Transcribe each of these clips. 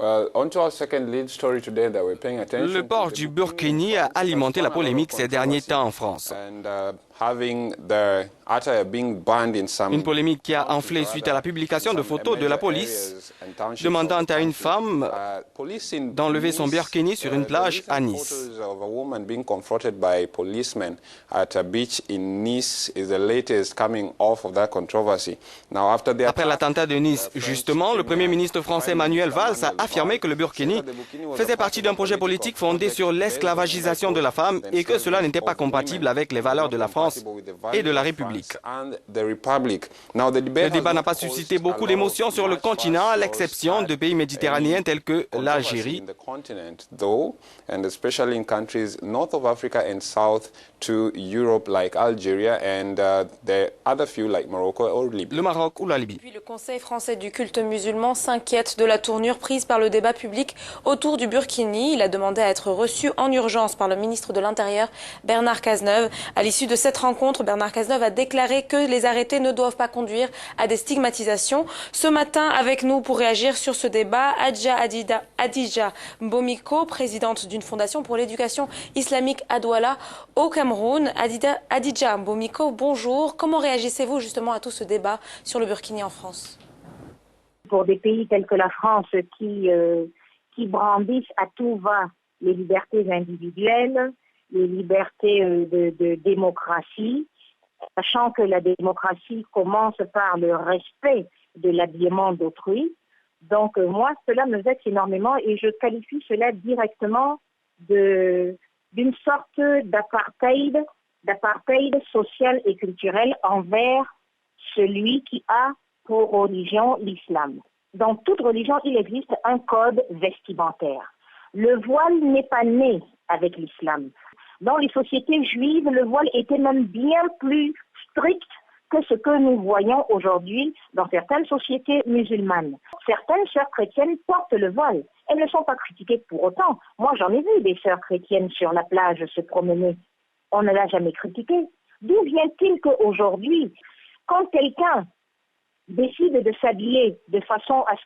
Le port du burkini a alimenté la polémique ces derniers temps en France. Une polémique qui a enflé suite à la publication de photos de la police demandant à une femme d'enlever son burkini sur une plage à Nice. Après l'attentat de Nice, justement, le Premier ministre français Manuel Valls a affirmé que le burkini faisait partie d'un projet politique fondé sur l'esclavagisation de la femme et que cela n'était pas compatible avec les valeurs de la France et de la République. Le débat n'a pas suscité beaucoup d'émotions sur le continent, à l'exception de pays méditerranéens tels que l'Algérie. Le Maroc ou la Libye. Puis le Conseil français du culte musulman s'inquiète de la tournure prise par le débat public autour du burkini. Il a demandé à être reçu en urgence par le ministre de l'Intérieur, Bernard Cazeneuve. À l'issue de cette rencontre, Bernard Cazeneuve a déclaré que les arrêtés ne doivent pas conduire à des stigmatisations. Ce matin, avec nous pour réagir sur ce débat, Hadija Mbomiko, présidente d'une fondation pour l'éducation islamique à Douala, au Cameroun. Hadija Mbomiko, bonjour. Comment réagissez-vous justement à tout ce débat sur le burkini en France? Pour des pays tels que la France qui brandissent à tout va les libertés individuelles, les libertés de démocratie, sachant que la démocratie commence par le respect de l'habillement d'autrui. Donc moi, cela me vexe énormément et je qualifie cela directement d'une sorte d'apartheid social et culturel envers celui qui a pour religion l'islam. Dans toute religion, il existe un code vestimentaire. Le voile n'est pas né avec l'islam. Dans les sociétés juives, le voile était même bien plus strict que ce que nous voyons aujourd'hui dans certaines sociétés musulmanes. Certaines sœurs chrétiennes portent le voile. Elles ne sont pas critiquées pour autant. Moi, j'en ai vu des sœurs chrétiennes sur la plage se promener. On ne l'a jamais critiqué. D'où vient-il qu'aujourd'hui, quand quelqu'un décide de s'habiller de façon à ce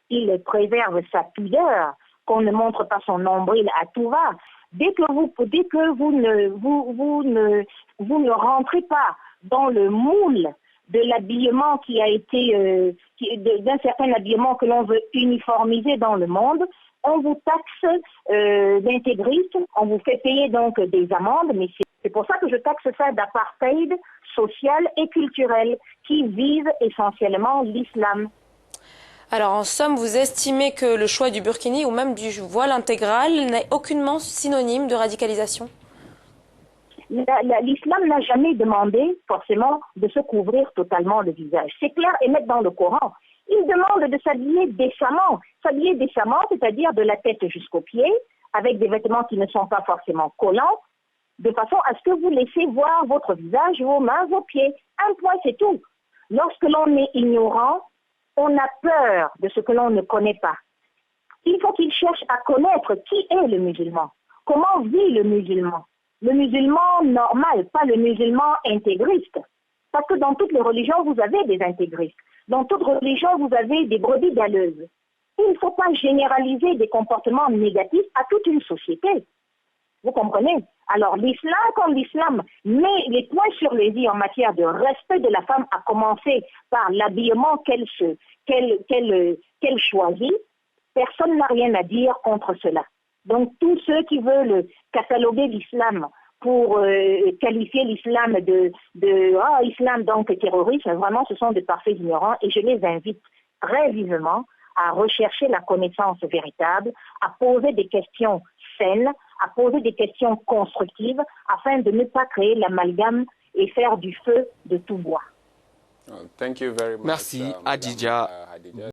qu'il préserve sa pudeur, qu'on ne montre pas son nombril à tout va, dès que vous ne rentrez pas dans le moule de l'habillement qui a été, d'un certain habillement que l'on veut uniformiser dans le monde, on vous taxe d'intégriste, on vous fait payer donc des amendes, mais c'est pour ça que je taxe ça d'apartheid social et culturel qui vise essentiellement l'islam. Alors en somme, vous estimez que le choix du burkini ou même du voile intégral n'est aucunement synonyme de radicalisation? L'islam n'a jamais demandé forcément de se couvrir totalement le visage. C'est clair et net dans le Coran. Il demande de s'habiller décemment. S'habiller décemment, c'est-à-dire de la tête jusqu'aux pieds, avec des vêtements qui ne sont pas forcément collants, de façon à ce que vous laissez voir votre visage, vos mains, vos pieds. Un point, c'est tout. Lorsque l'on est ignorant, on a peur de ce que l'on ne connaît pas. Il faut qu'il cherche à connaître qui est le musulman, comment vit le musulman. Le musulman normal, pas le musulman intégriste. Parce que dans toutes les religions, vous avez des intégristes. Dans toute religion, vous avez des brebis galeuses. Il ne faut pas généraliser des comportements négatifs à toute une société. Vous comprenez? Alors l'islam, comme l'islam met les points sur les i en matière de respect de la femme, à commencer par l'habillement qu'elle choisit, personne n'a rien à dire contre cela. Donc tous ceux qui veulent cataloguer l'islam pour qualifier l'islam islam donc terroriste, vraiment ce sont de parfaits ignorants et je les invite très vivement à rechercher la connaissance véritable, à poser des questions saines, à poser des questions constructives afin de ne pas créer l'amalgame et faire du feu de tout bois. Merci, Hadija.